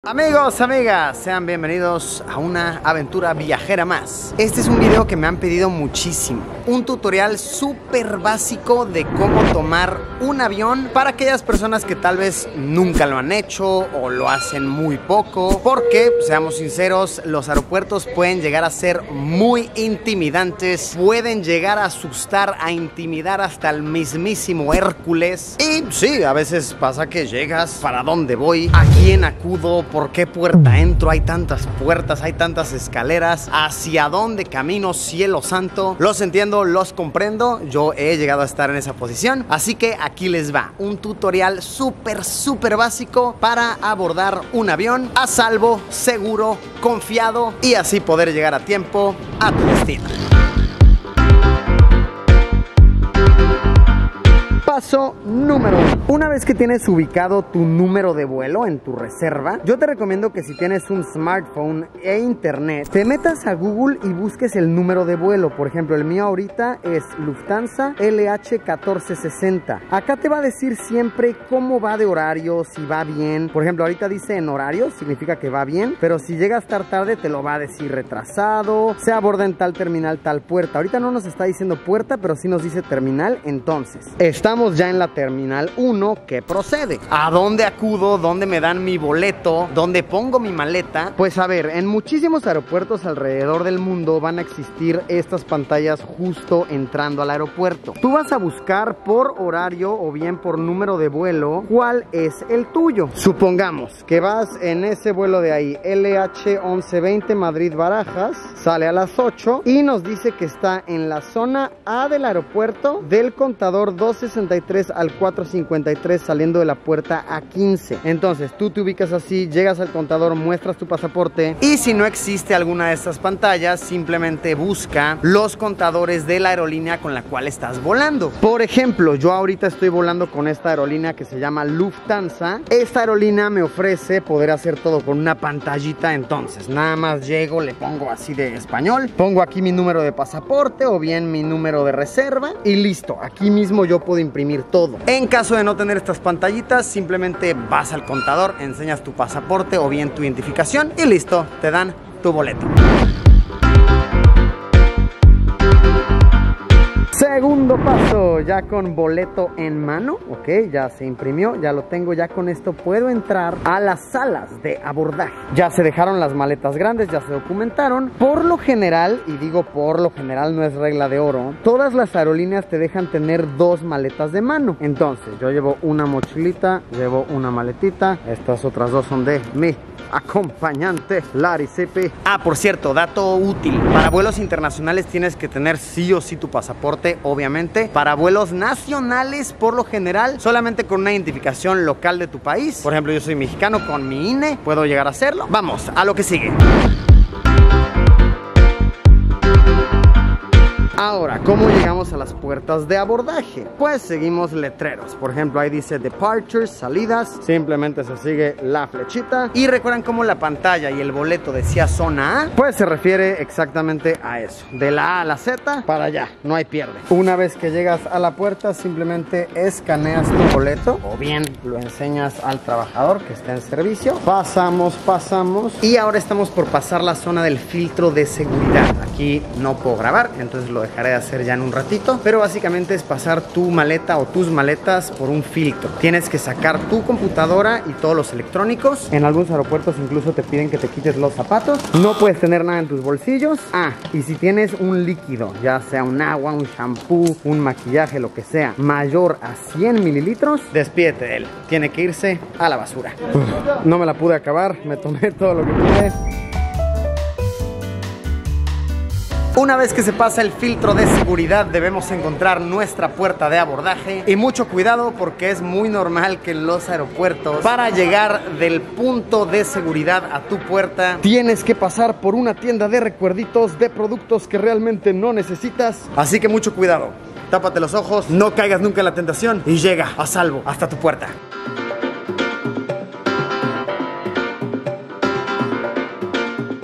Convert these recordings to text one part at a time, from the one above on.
Amigos, amigas, sean bienvenidos a una aventura viajera más. Este es un video que me han pedido muchísimo. Un tutorial súper básico de cómo tomar un avión para aquellas personas que tal vez nunca lo han hecho o lo hacen muy poco. Porque, seamos sinceros, los aeropuertos pueden llegar a ser muy intimidantes. Pueden llegar a asustar, a intimidar hasta el mismísimo Hércules. Y sí, a veces pasa que llegas, ¿para dónde voy? ¿A quién acudo? ¿Por qué puerta entro? Hay tantas puertas, hay tantas escaleras. ¿Hacia dónde camino? Cielo santo. Los entiendo, los comprendo. Yo he llegado a estar en esa posición. Así que aquí les va un tutorial súper básico para abordar un avión a salvo, seguro, confiado y así poder llegar a tiempo a tu destino. Paso número 1. Una vez que tienes ubicado tu número de vuelo en tu reserva, yo te recomiendo que si tienes un smartphone e internet, te metas a Google y busques el número de vuelo. Por ejemplo, el mío ahorita es Lufthansa LH1460. Acá te va a decir siempre cómo va de horario, si va bien. Por ejemplo, ahorita dice en horario, significa que va bien, pero si llega a estar tarde te lo va a decir retrasado, se aborda en tal terminal, tal puerta. Ahorita no nos está diciendo puerta, pero sí nos dice terminal. Entonces, estamos ya en la terminal 1. ¿Qué procede? ¿A dónde acudo? ¿Dónde me dan mi boleto? ¿Dónde pongo mi maleta? Pues a ver, en muchísimos aeropuertos alrededor del mundo van a existir estas pantallas justo entrando al aeropuerto. Tú vas a buscar por horario o bien por número de vuelo cuál es el tuyo. Supongamos que vas en ese vuelo de ahí, LH1120 Madrid-Barajas, sale a las 8 y nos dice que está en la zona A del aeropuerto del contador 263 al 453 saliendo de la puerta A15. Entonces tú te ubicas así, llegas al contador, muestras tu pasaporte y si no existe alguna de estas pantallas, simplemente busca los contadores de la aerolínea con la cual estás volando. Por ejemplo, yo ahorita estoy volando con esta aerolínea que se llama Lufthansa. Esta aerolínea me ofrece poder hacer todo con una pantallita. Entonces nada más llego, le pongo así de español, pongo aquí mi número de pasaporte o bien mi número de reserva y listo. Aquí mismo yo puedo imprimir todo. En caso de no tener estas pantallitas, simplemente vas al contador, enseñas tu pasaporte o bien tu identificación y listo, te dan tu boleto. Segundo paso, ya con boleto en mano, ok, ya se imprimió, ya lo tengo, ya con esto puedo entrar a las salas de abordaje. Ya se dejaron las maletas grandes, ya se documentaron. Por lo general, y digo por lo general, no es regla de oro, todas las aerolíneas te dejan tener dos maletas de mano. Entonces, yo llevo una mochilita, llevo una maletita, estas otras dos son de mi acompañante, Lari Cipi. Ah, por cierto, dato útil, para vuelos internacionales tienes que tener sí o sí tu pasaporte, obviamente. Para vuelos nacionales, por lo general, solamente con una identificación local de tu país. Por ejemplo, yo soy mexicano, con mi INE puedo llegar a hacerlo. Vamos a lo que sigue. Ahora, ¿cómo llegamos a las puertas de abordaje? Pues seguimos letreros. Por ejemplo, ahí dice departures, salidas. Simplemente se sigue la flechita. Y recuerdan cómo la pantalla y el boleto decía zona A. Pues se refiere exactamente a eso. De la A a la Z, para allá. No hay pierde. Una vez que llegas a la puerta, simplemente escaneas tu boleto. O bien lo enseñas al trabajador que está en servicio. Pasamos. Y ahora estamos por pasar la zona del filtro de seguridad. Aquí no puedo grabar, entonces lo dejaré de hacer ya en un ratito, pero básicamente es pasar tu maleta o tus maletas por un filtro. Tienes que sacar tu computadora y todos los electrónicos. En algunos aeropuertos incluso te piden que te quites los zapatos. No puedes tener nada en tus bolsillos. Ah, y si tienes un líquido, ya sea un agua, un shampoo, un maquillaje, lo que sea, mayor a 100 mililitros, despídete de él. Tiene que irse a la basura. No me la pude acabar, me tomé todo lo que pude. Una vez que se pasa el filtro de seguridad, debemos encontrar nuestra puerta de abordaje. Y mucho cuidado porque es muy normal que en los aeropuertos, para llegar del punto de seguridad a tu puerta, tienes que pasar por una tienda de recuerditos de productos que realmente no necesitas. Así que mucho cuidado, tápate los ojos, no caigas nunca en la tentación y llega a salvo hasta tu puerta.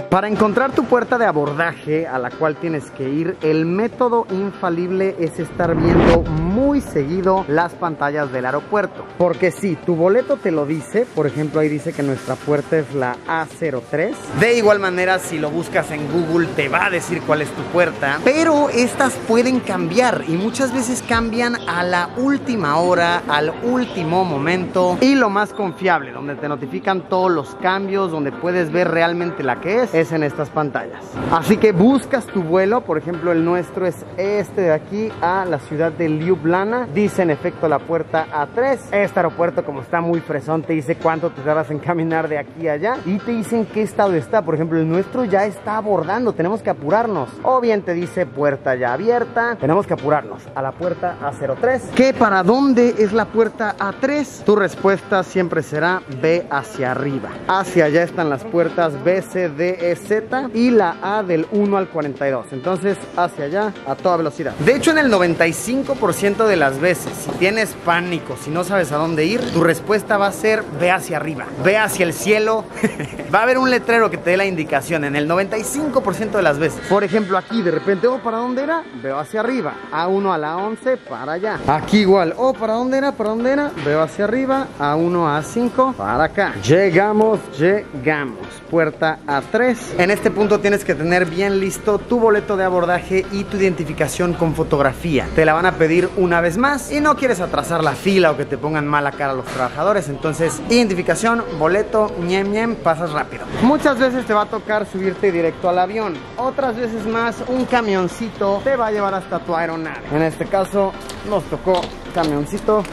Para encontrar tu puerta de abordaje a la cual tienes que ir, el método infalible es estar viendo muy seguido las pantallas del aeropuerto. Porque si tu boleto te lo dice, por ejemplo ahí dice que nuestra puerta es la A03. De igual manera, si lo buscas en Google te va a decir cuál es tu puerta. Pero estas pueden cambiar y muchas veces cambian a la última hora, al último momento. Y lo más confiable, donde te notifican todos los cambios, donde puedes ver realmente la que es en estas pantallas. Así que buscas tu vuelo, por ejemplo el nuestro es este de aquí a la ciudad de Ljubljana, dice en efecto la puerta A3. Este aeropuerto, como está muy fresón, te dice cuánto te tardas en caminar de aquí a allá y te dicen qué estado está. Por ejemplo el nuestro ya está abordando, tenemos que apurarnos, o bien te dice puerta ya abierta, tenemos que apurarnos a la puerta A03. ¿Qué, para dónde es la puerta A3? Tu respuesta siempre será ve hacia arriba. Hacia allá están las puertas B, C, D, E, Z y la A del 1 al 42. Entonces hacia allá a toda velocidad. De hecho, en el 95% de las veces, si tienes pánico, si no sabes a dónde ir, tu respuesta va a ser ve hacia arriba, ve hacia el cielo. Va a haber un letrero que te dé la indicación en el 95% de las veces. Por ejemplo aquí de repente, oh, ¿para dónde era? Veo hacia arriba. A1 a la 11 para allá. Aquí igual, oh, ¿para dónde era? ¿Para dónde era? Veo hacia arriba. A1 a 5 para acá. Llegamos. Puerta A3. En este punto tienes que tener bien listo tu boleto de abordaje y tu identificación con fotografía. Te la van a pedir una vez más y no quieres atrasar la fila o que te pongan mala cara a los trabajadores. Entonces, identificación, boleto, pasas rápido. Muchas veces te va a tocar subirte directo al avión. Otras veces más, un camioncito te va a llevar hasta tu aeronave. En este caso, nos tocó camioncito.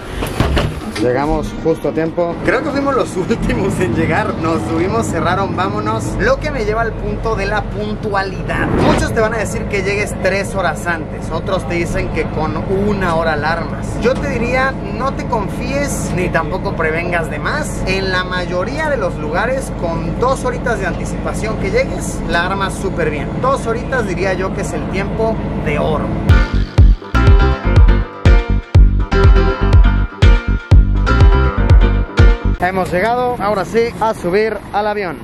Llegamos justo a tiempo. Creo que fuimos los últimos en llegar. Nos subimos, cerraron, vámonos. Lo que me lleva al punto de la puntualidad. Muchos te van a decir que llegues 3 horas antes. Otros te dicen que con 1 hora alarmas. Yo te diría, no te confíes ni tampoco prevengas de más. En la mayoría de los lugares, con 2 horitas de anticipación que llegues, la armas súper bien. 2 horitas diría yo que es el tiempo de oro. Hemos llegado, ahora sí, a subir al avión.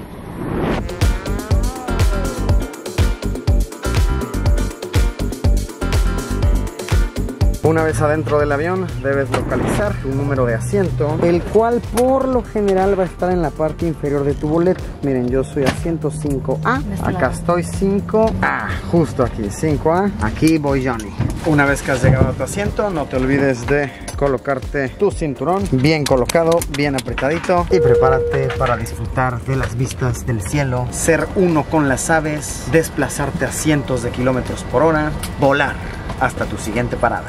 Una vez adentro del avión debes localizar tu número de asiento, el cual por lo general va a estar en la parte inferior de tu boleto. Miren, yo soy asiento 5A, acá estoy 5A, justo aquí, 5A, aquí voy Johnny. Una vez que has llegado a tu asiento, no te olvides de colocarte tu cinturón bien colocado, bien apretadito, y prepárate para disfrutar de las vistas del cielo, ser uno con las aves, desplazarte a cientos de kilómetros por hora, volar hasta tu siguiente parada.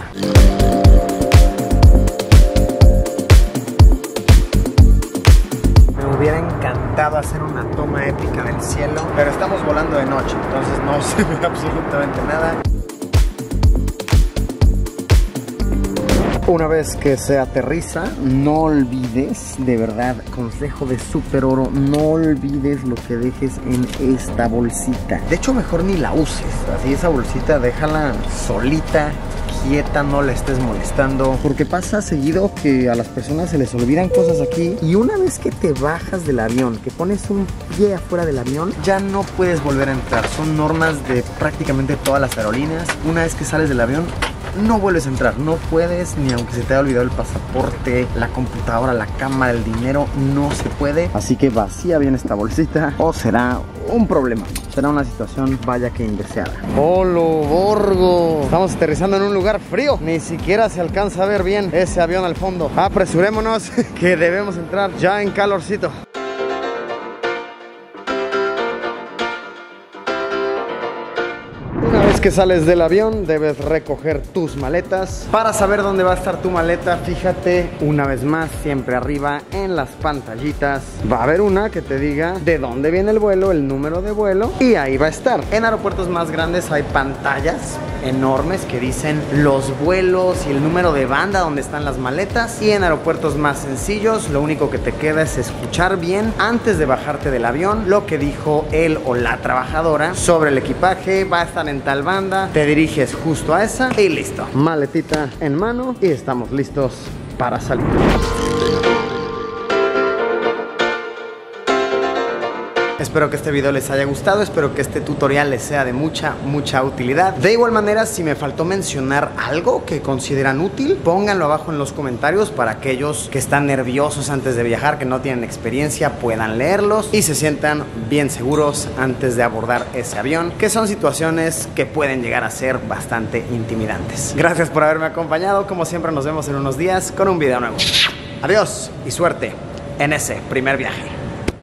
Me hubiera encantado hacer una toma épica del cielo, pero estamos volando de noche, entonces no se ve absolutamente nada. Una vez que se aterriza, no olvides, de verdad, consejo de súper oro, no olvides lo que dejes en esta bolsita. De hecho, mejor ni la uses, así esa bolsita déjala solita, quieta, no la estés molestando, porque pasa seguido que a las personas se les olvidan cosas aquí, y una vez que te bajas del avión, que pones un pie afuera del avión, ya no puedes volver a entrar. Son normas de prácticamente todas las aerolíneas. Una vez que sales del avión, no vuelves a entrar, no puedes, ni aunque se te haya olvidado el pasaporte, la computadora, la cámara, el dinero, no se puede. Así que vacía bien esta bolsita o será un problema, será una situación vaya que indeseada. ¡Holo, Borgo! Estamos aterrizando en un lugar frío, ni siquiera se alcanza a ver bien ese avión al fondo. Apresurémonos que debemos entrar ya en calorcito. Una vez que sales del avión, debes recoger tus maletas. Para saber dónde va a estar tu maleta, fíjate una vez más, siempre arriba en las pantallitas. Va a haber una que te diga de dónde viene el vuelo, el número de vuelo, y ahí va a estar. En aeropuertos más grandes hay pantallas enormes que dicen los vuelos y el número de banda donde están las maletas. Y en aeropuertos más sencillos, lo único que te queda es escuchar bien antes de bajarte del avión lo que dijo él o la trabajadora sobre el equipaje. Va a estar en tal banda, te diriges justo a esa y listo. Maletita en mano y estamos listos para salir. Espero que este video les haya gustado, espero que este tutorial les sea de mucha utilidad. De igual manera, si me faltó mencionar algo que consideran útil, pónganlo abajo en los comentarios para aquellos que están nerviosos antes de viajar, que no tienen experiencia, puedan leerlos y se sientan bien seguros antes de abordar ese avión, que son situaciones que pueden llegar a ser bastante intimidantes. Gracias por haberme acompañado, como siempre nos vemos en unos días con un video nuevo. Adiós y suerte en ese primer viaje.